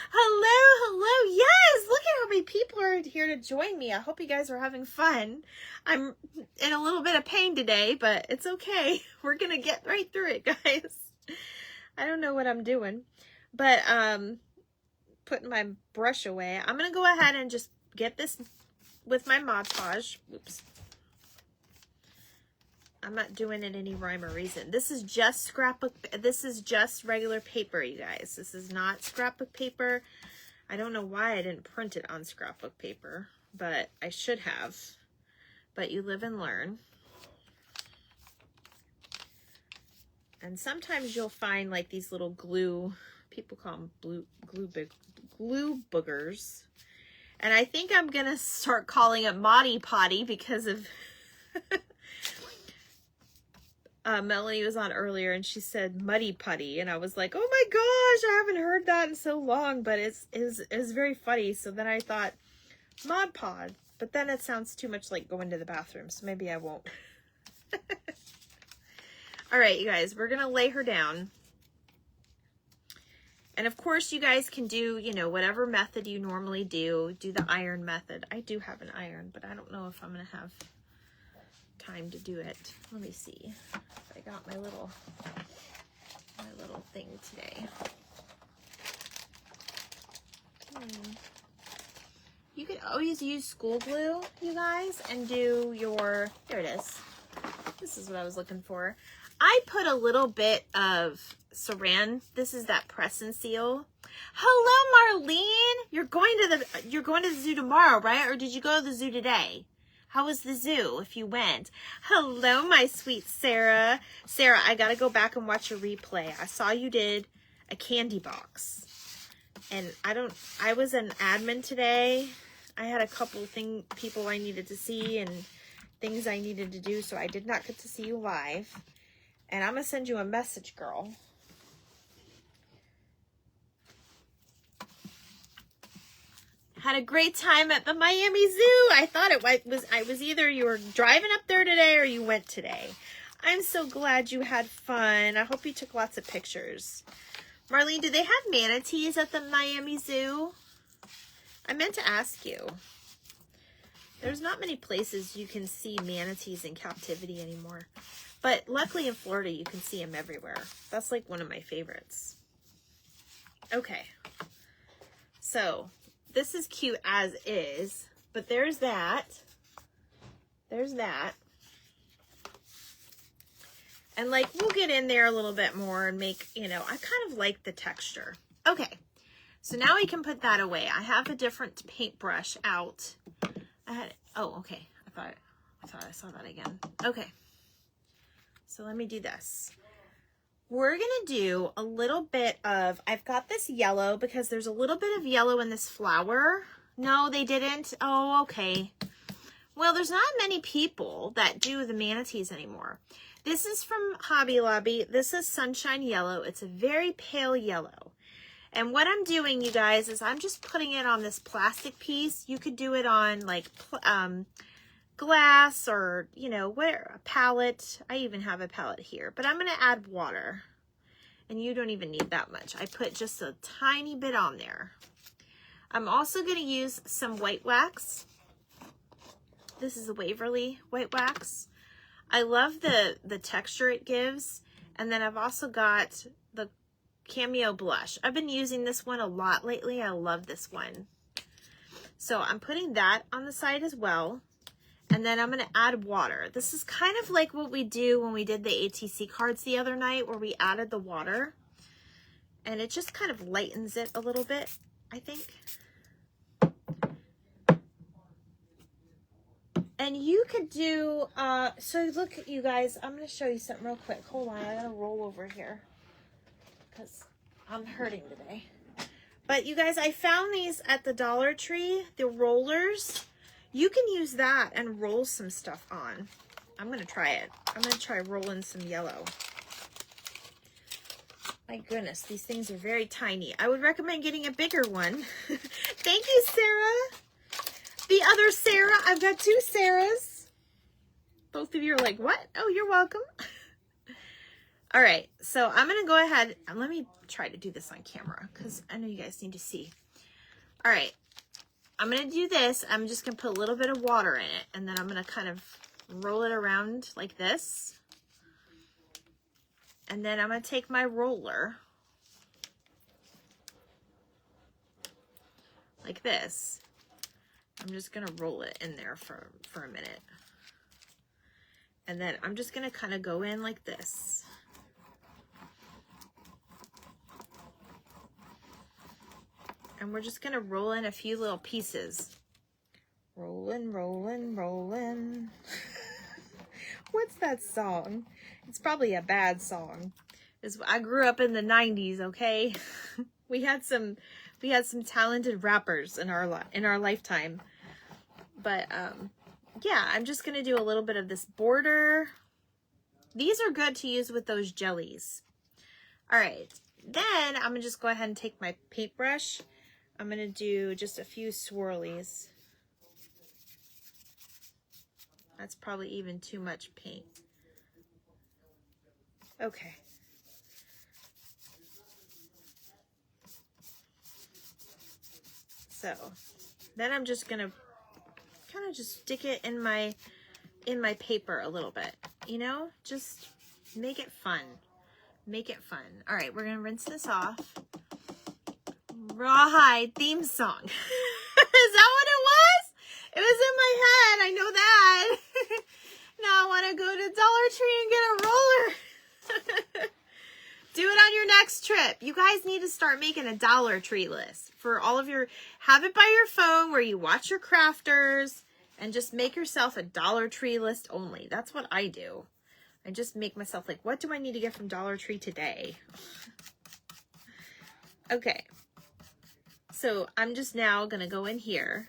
Speaker 1: Hello. Yes, look at how many people are here to join me. I hope you guys are having fun. I'm in a little bit of pain today, but it's okay. We're going to get right through it, guys. I don't know what I'm doing, but putting my brush away. I'm going to go ahead and just get this with my Mod Podge. Oops. I'm not doing it any rhyme or reason. This is just scrapbook. This is just regular paper, you guys. This is not scrapbook paper. I don't know why I didn't print it on scrapbook paper, but I should have. But you live and learn. And sometimes you'll find like these little glue, people call them glue boogers. And I think I'm going to start calling it Moddy Potty because of... Melanie was on earlier and she said muddy putty, and I was like, oh my gosh, I haven't heard that in so long, but it's very funny. So then I thought Mod Pod, but then it sounds too much like going to the bathroom, so maybe I won't. All right, you guys, we're gonna lay her down, and of course you guys can do, you know, whatever method you normally do the iron method. I do have an iron, but I don't know if I'm gonna have time to do it. Let me see if I got my little thing today. You could always use school glue, you guys, and do your, there it is. This is what I was looking for. I put a little bit of saran. This is that press and seal. Hello, Marlene. You're going to the zoo tomorrow, right? Or did you go to the zoo today? How was the zoo if you went? Hello, my sweet Sarah. Sarah, I got to go back and watch a replay. I saw you did a candy box. And I was an admin today. I had a couple people I needed to see and things I needed to do, so I did not get to see you live. And I'm going to send you a message, girl. Had a great time at the Miami Zoo. I thought I was either you were driving up there today or you went today. I'm so glad you had fun. I hope you took lots of pictures. Marlene, do they have manatees at the Miami Zoo? I meant to ask you. There's not many places you can see manatees in captivity anymore. But luckily in Florida, you can see them everywhere. That's like one of my favorites. Okay. So, this is cute as is. But there's that. There's that. And like, we'll get in there a little bit more and make, I kind of like the texture. Okay. So now we can put that away. I have a different paintbrush out. Oh, okay. I thought I saw that again. Okay. So let me do this. We're going to do a little bit of, I've got this yellow because there's a little bit of yellow in this flower. No, they didn't. Oh, okay. Well, there's not many people that do the manatees anymore. This is from Hobby Lobby. This is Sunshine Yellow. It's a very pale yellow. And what I'm doing, you guys, is I'm just putting it on this plastic piece. You could do it on like glass or, where a palette. I even have a palette here. But I'm going to add water. And you don't even need that much. I put just a tiny bit on there. I'm also going to use some white wax. This is a Waverly white wax. I love the texture it gives. And then I've also got the Cameo blush. I've been using this one a lot lately. I love this one. So I'm putting that on the side as well. And then I'm going to add water. This is kind of like what we do when we did the ATC cards the other night where we added the water. And it just kind of lightens it a little bit, I think. And you could do, so look, you guys, I'm going to show you something real quick. Hold on, I got to roll over here because I'm hurting today. But you guys, I found these at the Dollar Tree, the rollers. You can use that and roll some stuff on. I'm going to try it. I'm going to try rolling some yellow. My goodness, these things are very tiny. I would recommend getting a bigger one. Thank you, Sarah. The other Sarah. I've got two Sarahs. Both of you are like, what? Oh, you're welcome. All right, so I'm going to go ahead and let me try to do this on camera because I know you guys need to see. All right, I'm going to do this. I'm just going to put a little bit of water in it, and then I'm going to kind of roll it around like this. And then I'm going to take my roller like this. I'm just going to roll it in there for a minute. And then I'm just going to kind of go in like this. And we're just going to roll in a few little pieces. Rollin', rollin', rollin'. What's that song? It's probably a bad song. I grew up in the 90s, okay? We had some talented rappers in our lifetime. But yeah, I'm just going to do a little bit of this border. These are good to use with those jellies. All right. Then I'm going to just go ahead and take my paintbrush. I'm going to do just a few swirlies. That's probably even too much paint. Okay. So then I'm just going to kind of just stick it in my paper a little bit, just make it fun. Make it fun. All right, we're going to rinse this off. Rawhide theme song. Is that what it It was in my head. I know that. Now I want to go to Dollar Tree and get a roller. Do it on your next trip. You guys need to start making a Dollar Tree list for all of your, have it by your phone where you watch your crafters and just make yourself a Dollar Tree list only. That's what I do. I just make myself like, what do I need to get from Dollar Tree today? Okay. So I'm just now going to go in here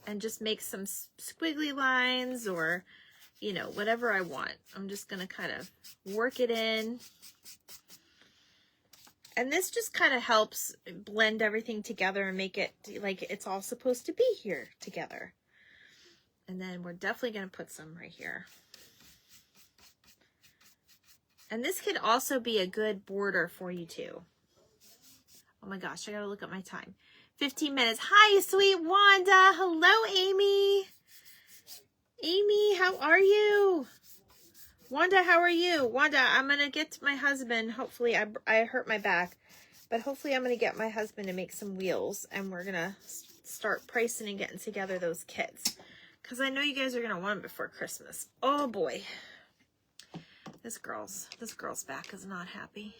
Speaker 1: and just make some squiggly lines or, you know, whatever I want. I'm just going to kind of work it in. And this just kind of helps blend everything together and make it like it's all supposed to be here together. And then we're definitely going to put some right here. And this could also be a good border for you too. Oh my gosh, I got to look at my time. 15 minutes. Hi, sweet Wanda. Hello, Amy. Amy, how are you? Wanda, how are you? Wanda, I'm going to get to my husband. Hopefully, I hurt my back. But hopefully, I'm going to get my husband to make some wheels. And we're going to start pricing and getting together those kits. Because I know you guys are going to want them before Christmas. Oh, boy. This girl's back is not happy.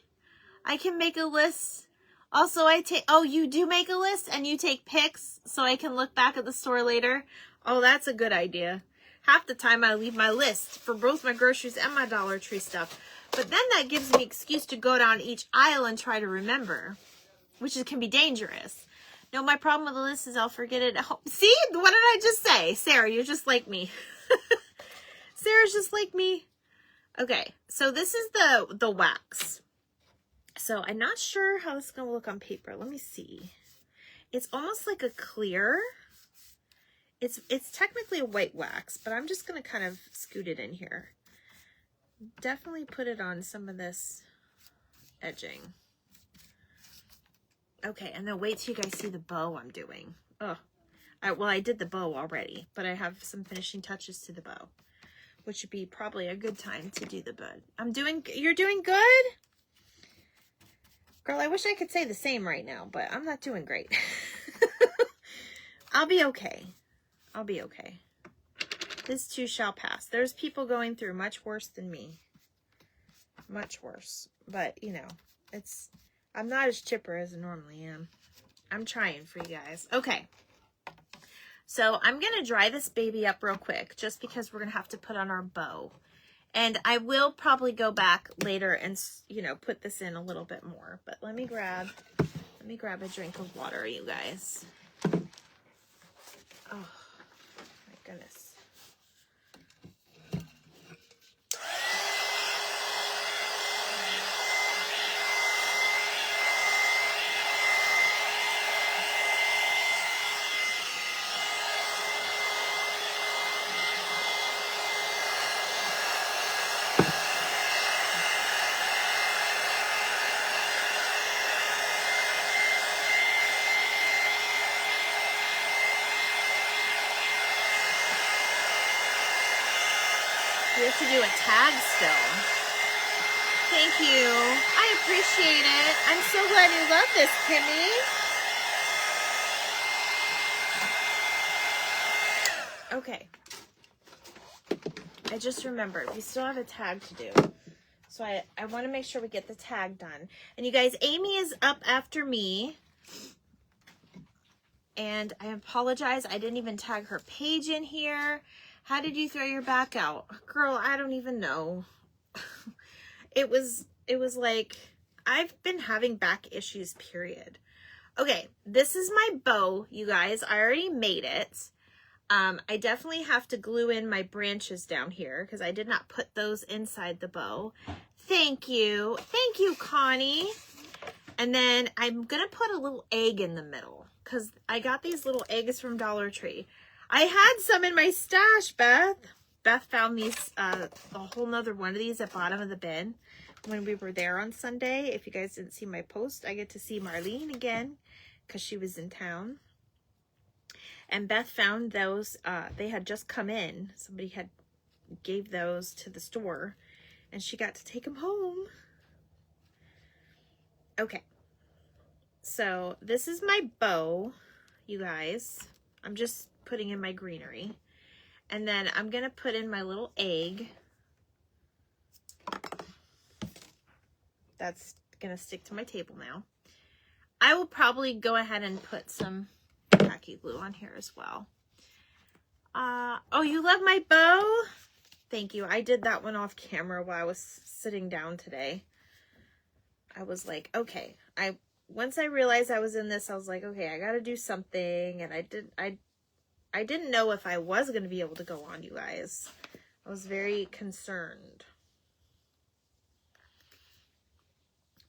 Speaker 1: I can make a list. Also, oh, you do make a list and you take pics so I can look back at the store later? Oh, that's a good idea. Half the time I leave my list for both my groceries and my Dollar Tree stuff. But then that gives me an excuse to go down each aisle and try to remember, which can be dangerous. No, my problem with the list is I'll forget it at home. See? What did I just say? Sarah, you're just like me. Sarah's just like me. Okay, so this is the wax. So I'm not sure how this is going to look on paper. Let me see. It's almost like a clear. It's technically a white wax, but I'm just going to kind of scoot it in here. Definitely put it on some of this edging. Okay, and then wait till you guys see the bow I'm doing. Oh, well, I did the bow already, but I have some finishing touches to the bow, which would be probably a good time to do the bud. You're doing good? Girl, I wish I could say the same right now, but I'm not doing great. I'll be okay. I'll be okay. This too shall pass. There's people going through much worse than me. Much worse. But, you know, I'm not as chipper as I normally am. I'm trying for you guys. Okay. So I'm going to dry this baby up real quick just because we're going to have to put on our bow. And I will probably go back later and, you know, put this in a little bit more. But let me grab a drink of water, you guys. Oh, my goodness. We have to do a tag still. Thank you. I appreciate it. I'm so glad you love this, Kimmy. Okay. I just remembered. We still have a tag to do. So I want to make sure we get the tag done. And you guys, Amy is up after me. And I apologize. I didn't even tag her page in here. How did you throw your back out? Girl, I don't even know. It was like, I've been having back issues, period. Okay, this is my bow, you guys. I already made it. I definitely have to glue in my branches down here because I did not put those inside the bow. Thank you. Thank you, Connie. And then I'm going to put a little egg in the middle because I got these little eggs from Dollar Tree. I had some in my stash, Beth. Beth found these, a whole nother one of these at the bottom of the bin when we were there on Sunday. If you guys didn't see my post, I get to see Marlene again because she was in town. And Beth found those, they had just come in. Somebody had gave those to the store and she got to take them home. Okay. So this is my bow, you guys. I'm just putting in my greenery. And then I'm going to put in my little egg. That's going to stick to my table now. I will probably go ahead and put some tacky glue on here as well. Oh, you love my bow? Thank you. I did that one off camera while I was sitting down today. I was like, okay, once I realized I was in this, I was like, okay, I got to do something. And I didn't know if I was going to be able to go on, you guys. I was very concerned.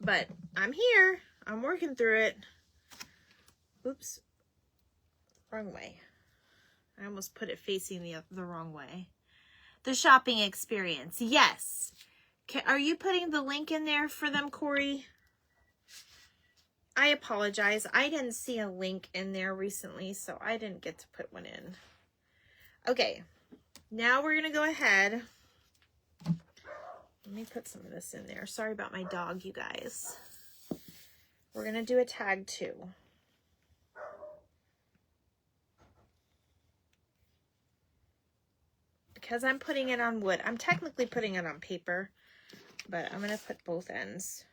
Speaker 1: But I'm here. I'm working through it. Oops. Wrong way. I almost put it facing the wrong way. The shopping experience. Yes. Are you putting the link in there for them, Corey? I apologize. I didn't see a link in there recently, so I didn't get to put one in. Okay. Now we're going to go ahead. Let me put some of this in there. Sorry about my dog, you guys. We're going to do a tag too. Because I'm putting it on wood. I'm technically putting it on paper, but I'm going to put both ends.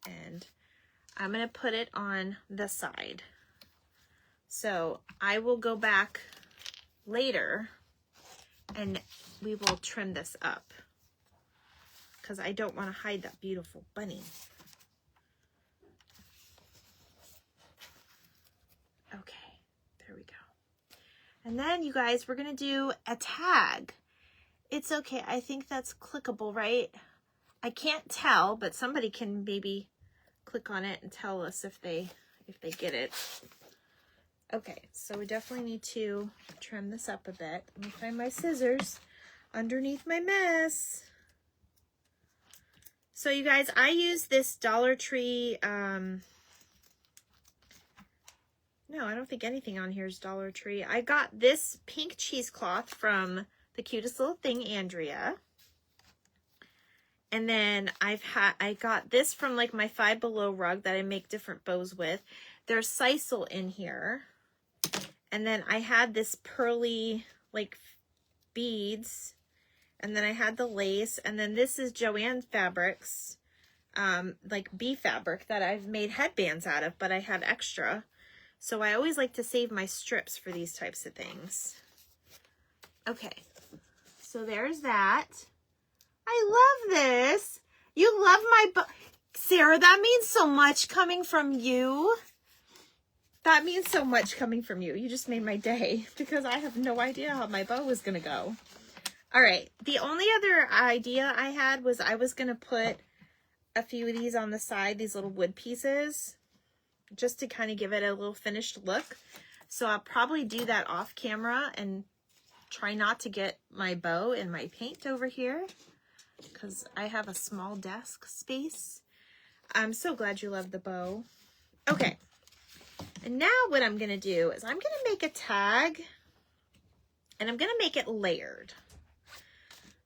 Speaker 1: And I'm going to put it on the side. So I will go back later and we will trim this up because I don't want to hide that beautiful bunny. Okay, there we go. And then you guys, we're going to do a tag. It's okay. I think that's clickable, right? I can't tell, but somebody can maybe click on it and tell us if they get it. Okay, so we definitely need to trim this up a bit. Let me find my scissors underneath my mess. So you guys, I use this Dollar Tree, no, I don't think anything on here is Dollar Tree. I got this pink cheesecloth from the cutest little thing, Andrea. And then I got this from like my Five Below rug that I make different bows with. There's sisal in here. And then I had this pearly like beads. And then I had the lace. And then this is Joanne Fabrics, like bee fabric that I've made headbands out of, but I had extra. So I always like to save my strips for these types of things. Okay, so there's that. I love this. You love my bow. Sarah, that means so much coming from you. That means so much coming from you. You just made my day because I have no idea how my bow is going to go. All right. The only other idea I had was I was going to put a few of these on the side, these little wood pieces, just to kind of give it a little finished look. So I'll probably do that off camera and try not to get my bow and my paint over here because I have a small desk space. I'm so glad you love the bow. Okay. And now what I'm going to do is I'm going to make a tag and I'm going to make it layered.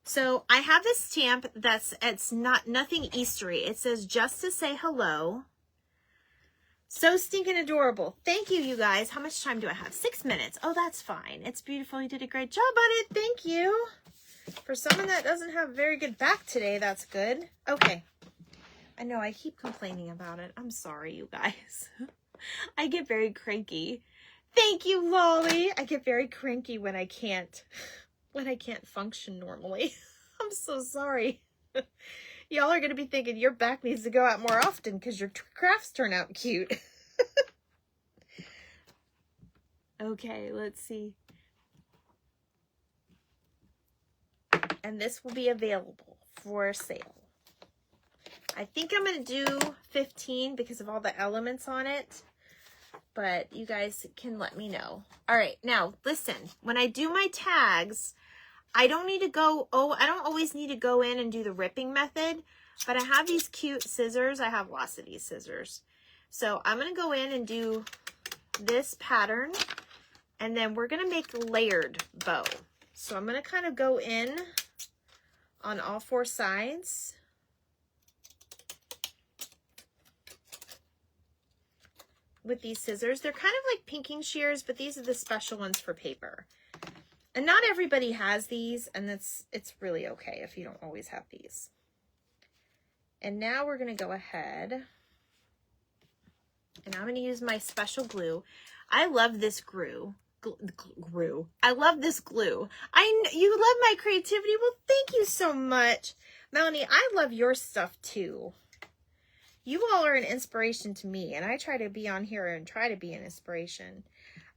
Speaker 1: So I have this stamp it's nothing Eastery. It says just to say hello. So stinking adorable. Thank you, you guys. How much time do I have? 6 minutes. Oh, that's fine. It's beautiful. You did a great job on it. Thank you. For someone that doesn't have very good back today, that's good. Okay. I know I keep complaining about it. I'm sorry, you guys. I get very cranky. Thank you, Lolly. I get very cranky when I can't function normally. I'm so sorry. Y'all are going to be thinking your back needs to go out more often because your crafts turn out cute. Okay, let's see. And this will be available for sale. I think I'm going to do 15 because of all the elements on it. But you guys can let me know. All right, now listen. When I do my tags, I don't always need to go in and do the ripping method, but I have these cute scissors. I have lots of these scissors. So I'm going to go in and do this pattern, and then we're going to make a layered bow. So I'm going to kind of go in on all four sides. with these scissors. They're kind of like pinking shears, but these are the special ones for paper. And not everybody has these, and it's really okay if you don't always have these. And now we're going to go ahead, and I'm going to use my special glue. I love this glue. I love this glue. You love my creativity. Well, thank you so much. Melanie, I love your stuff too. You all are an inspiration to me, and I try to be on here and try to be an inspiration.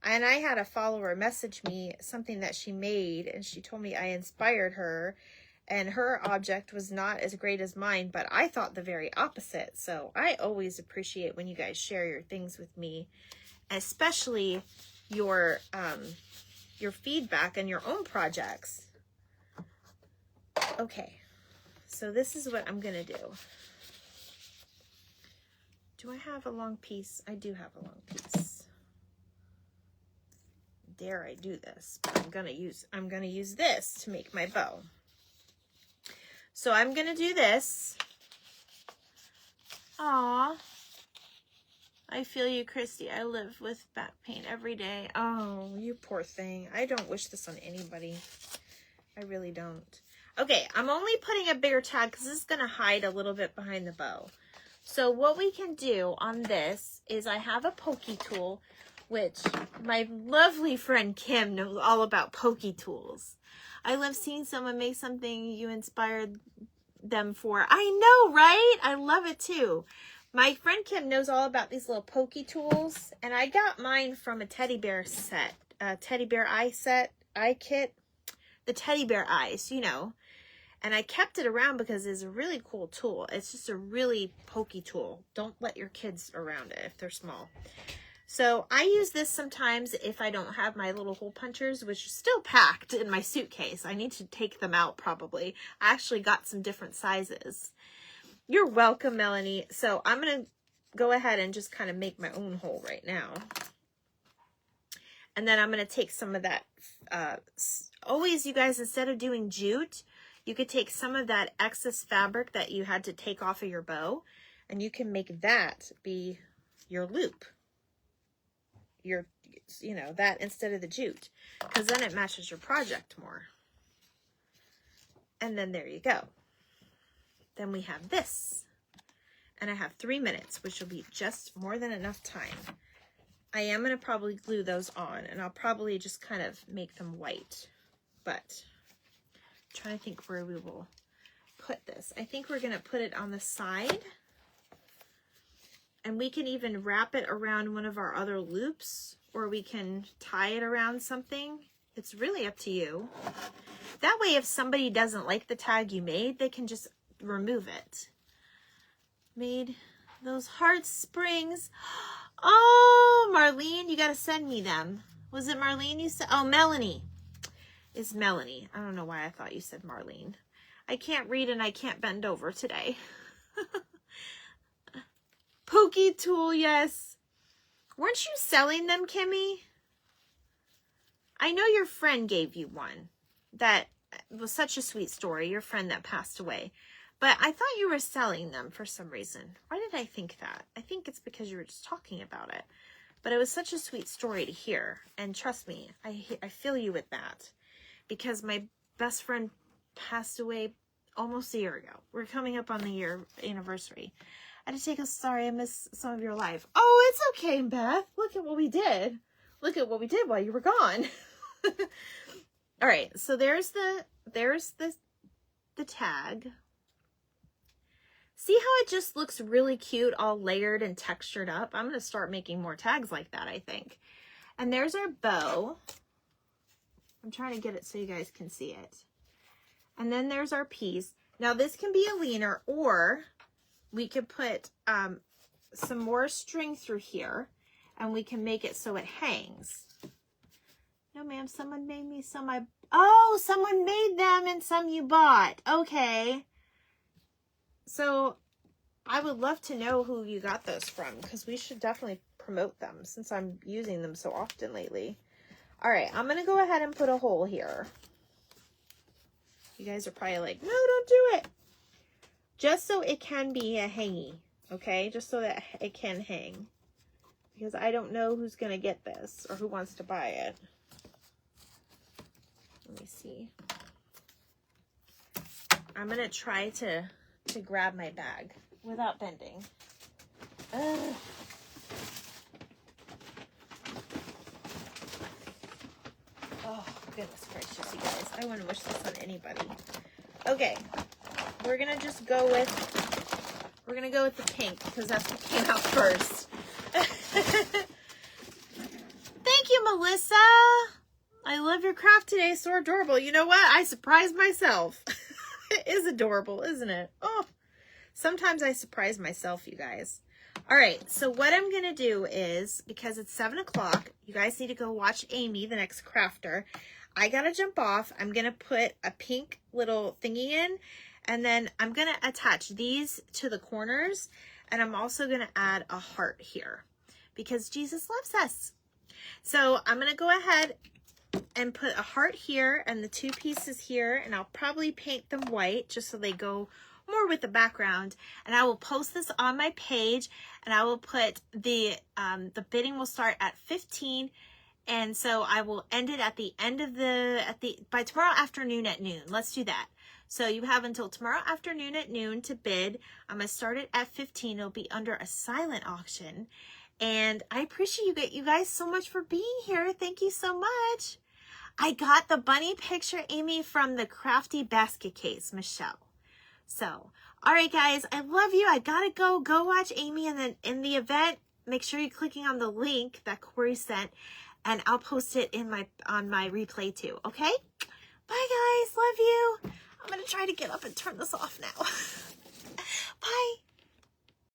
Speaker 1: And I had a follower message me something that she made, and she told me I inspired her, and her object was not as great as mine, but I thought the very opposite. So I always appreciate when you guys share your things with me, especially your feedback and your own projects. Okay, so this is what I'm gonna do. Do I have a long piece? I do have a long piece. Dare I do this? But I'm gonna use this to make my bow. So I'm gonna do this. Aww. I feel you, Christy. I live with back pain every day. Oh, you poor thing. I don't wish this on anybody. I really don't. Okay, I'm only putting a bigger tag because this is gonna hide a little bit behind the bow. So what we can do on this is I have a pokey tool, which my lovely friend Kim knows all about pokey tools. I love seeing someone make something you inspired them for. I know, right? I love it too. My friend Kim knows all about these little pokey tools, and I got mine from a teddy bear set, teddy bear eye kit, the teddy bear eyes, you know. And I kept it around because it's a really cool tool. It's just a really pokey tool. Don't let your kids around it if they're small. So I use this sometimes if I don't have my little hole punchers, which are still packed in my suitcase. I need to take them out probably. I actually got some different sizes. You're welcome, Melanie. So I'm going to go ahead and just kind of make my own hole right now. And then I'm going to take some of that. Always, you guys, instead of doing jute, you could take some of that excess fabric that you had to take off of your bow, and you can make that be your loop. You know, that instead of the jute, because then it matches your project more. And then there you go. Then we have this, and I have 3 minutes, which will be just more than enough time. I am going to probably glue those on, and I'll probably just kind of make them white, but I'm trying to think where we will put this. I think we're going to put it on the side, and we can even wrap it around one of our other loops, or we can tie it around something. It's really up to you. That way, if somebody doesn't like the tag you made, they can just remove it. Made those heart springs. Oh, Marlene, you got to send me them. Was it Marlene you said? Oh, Melanie. It's Melanie. I don't know why I thought you said Marlene. I can't read and I can't bend over today. Pokey tool, yes. Weren't you selling them, Kimmy? I know your friend gave you one. That was such a sweet story, your friend that passed away. But I thought you were selling them for some reason. Why did I think that? I think it's because you were just talking about it. But it was such a sweet story to hear. And trust me, I feel you with that. Because my best friend passed away almost a year ago. We're coming up on the year anniversary. I had to take a sorry I missed some of your life. Oh, it's okay, Beth. Look at what we did. Look at what we did while you were gone. All right, so there's the tag. See how it just looks really cute, all layered and textured up? I'm going to start making more tags like that, I think. And there's our bow. I'm trying to get it so you guys can see it. And then there's our piece. Now this can be a leaner, or we could put some more string through here, and we can make it so it hangs. No, ma'am, someone made me some. Oh, someone made them and some you bought. Okay. So I would love to know who you got those from, because we should definitely promote them since I'm using them so often lately. All right, I'm going to go ahead and put a hole here. You guys are probably like, no, don't do it. Just so it can be a hangy, okay? Just so that it can hang. because I don't know who's going to get this or who wants to buy it. Let me see. I'm going to try to grab my bag without bending. Ugh. Oh, goodness gracious, you guys. I wouldn't wish this on anybody. Okay. We're going to just go with, the pink because that's what came out first. Thank you, Melissa. I love your craft today. So adorable. You know what? I surprised myself. It is adorable, isn't it? Oh, sometimes I surprise myself, you guys. All right. So what I'm going to do is, because it's 7 o'clock, you guys need to go watch Amy, the next crafter. I got to jump off. I'm going to put a pink little thingy in, and then I'm going to attach these to the corners. And I'm also going to add a heart here because Jesus loves us. So I'm going to go ahead and put a heart here and the 2 pieces here, and I'll probably paint them white just so they go more with the background. And I will post this on my page, and I will put the bidding will start at 15, and so I will end it at the end of by tomorrow afternoon at noon. Let's do that. So you have until tomorrow afternoon at noon to bid. I'm going to start it at 15. It'll be under a silent auction. And I appreciate you guys so much for being here. Thank you so much. I got the bunny picture, Amy, from the Crafty Basket Case, Michelle. So, all right, guys, I love you. I got to go. Go watch Amy. And then in the event, make sure you're clicking on the link that Corey sent. And I'll post it on my replay too, okay? Bye, guys. Love you. I'm going to try to get up and turn this off now. Bye.